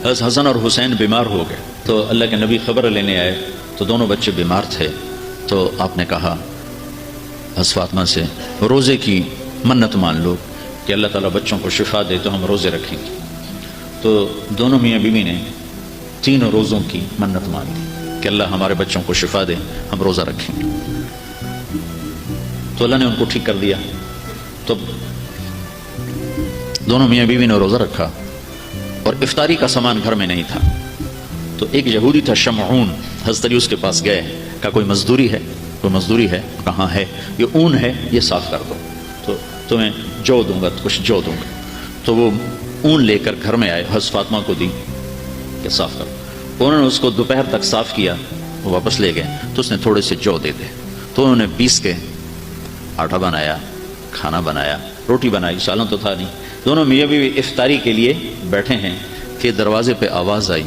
حسن اور حسین بیمار ہو گئے تو اللہ کے نبی خبر لینے آئے تو دونوں بچے بیمار تھے، تو آپ نے کہا حضرت فاطمہ سے روزے کی منت مان لو کہ اللہ تعالیٰ بچوں کو شفا دے تو ہم روزے رکھیں گے۔ تو دونوں میاں بیوی نے 3 روزوں کی منت مان لی کہ اللہ ہمارے بچوں کو شفا دے، ہم روزہ رکھیں گے۔ تو اللہ نے ان کو ٹھیک کر دیا۔ تو دونوں میاں بیوی نے روزہ رکھا اور افطاری کا سامان گھر میں نہیں تھا، تو ایک یہودی تھا شمعون، حضرت علی اس کے پاس گئے، کہا کوئی مزدوری ہے؟ کوئی مزدوری ہے؟ کہاں ہے؟ یہ اون ہے، یہ صاف کر دو تو تمہیں جو دوں گا، کچھ جو دوں گا۔ تو وہ اون لے کر گھر میں آئے، حضرت فاطمہ کو دی کہ صاف کرو۔ انہوں نے اس کو دوپہر تک صاف کیا، وہ واپس لے گئے تو اس نے تھوڑے سے جو دے دے، تو انہوں نے پیس کے آٹا بنایا، کھانا بنایا، روٹی بنائی، سالن تو تھا نہیں۔ دونوں میاں بیوی افطاری کے لیے بیٹھے ہیں کہ دروازے پہ آواز آئی،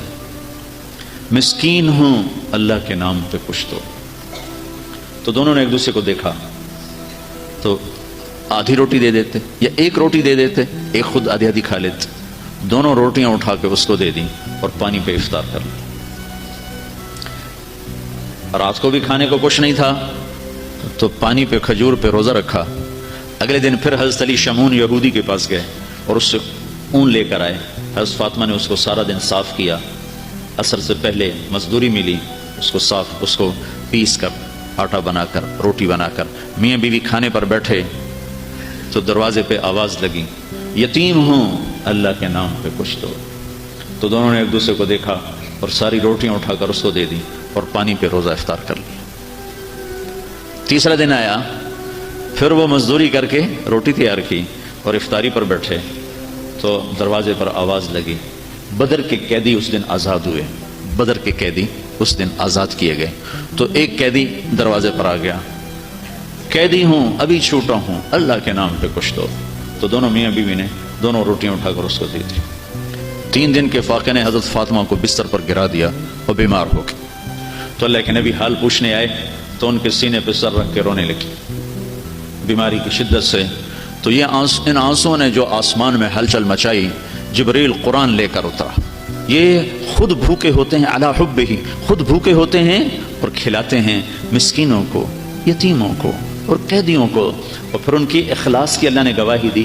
مسکین ہوں اللہ کے نام پہ کچھ دو۔ تو دونوں نے ایک دوسرے کو دیکھا، تو آدھی روٹی دے دیتے یا ایک روٹی دے دیتے، ایک خود آدھی آدھی کھا لیتے۔ دونوں روٹیاں اٹھا کے اس کو دے دیں اور پانی پہ افطار کر لیں۔ رات کو بھی کھانے کو کچھ نہیں تھا تو پانی پہ کھجور پہ روزہ رکھا۔ اگلے دن پھر حضرت علی شمعون یہودی کے پاس گئے اور اس سے اون لے کر آئے۔ حضرت فاطمہ نے اس کو سارا دن صاف کیا، عصر سے پہلے مزدوری ملی، اس کو صاف، اس کو پیس کر، آٹا بنا کر، روٹی بنا کر، میاں بیوی کھانے پر بیٹھے تو دروازے پہ آواز لگی، یتیم ہوں اللہ کے نام پہ کچھ دو۔ تو دونوں نے ایک دوسرے کو دیکھا اور ساری روٹیاں اٹھا کر اس کو دے دی اور پانی پہ روزہ افطار کر لیا۔ تیسرا دن آیا، پھر وہ مزدوری کر کے روٹی تیار کی اور افطاری پر بیٹھے تو دروازے پر آواز لگی، بدر کے قیدی اس دن آزاد ہوئے، بدر کے قیدی اس دن آزاد کیے گئے۔ تو ایک قیدی دروازے پر آ گیا، قیدی ہوں ابھی چھوٹا ہوں اللہ کے نام پہ کچھ دو۔ تو دونوں میاں بیوی نے دونوں روٹیاں اٹھا کر اس کو دی تھی۔ 3 دن کے فاقے نے حضرت فاطمہ کو بستر پر گرا دیا اور بیمار ہو گئی۔ تو اللہ کے نبی حال پوچھنے آئے تو ان کے سینے پہ سر رکھ کے رونے لگی بیماری کی شدت سے۔ تو یہ ان آنسوں نے جو آسمان میں ہلچل مچائی، جبریل قرآن لے کر اترا۔ یہ خود بھوکے ہوتے ہیں، علی حبہ، خود بھوکے ہوتے ہیں اور کھلاتے ہیں مسکینوں کو، یتیموں کو اور قیدیوں کو، اور پھر ان کی اخلاص کی اللہ نے گواہی دی۔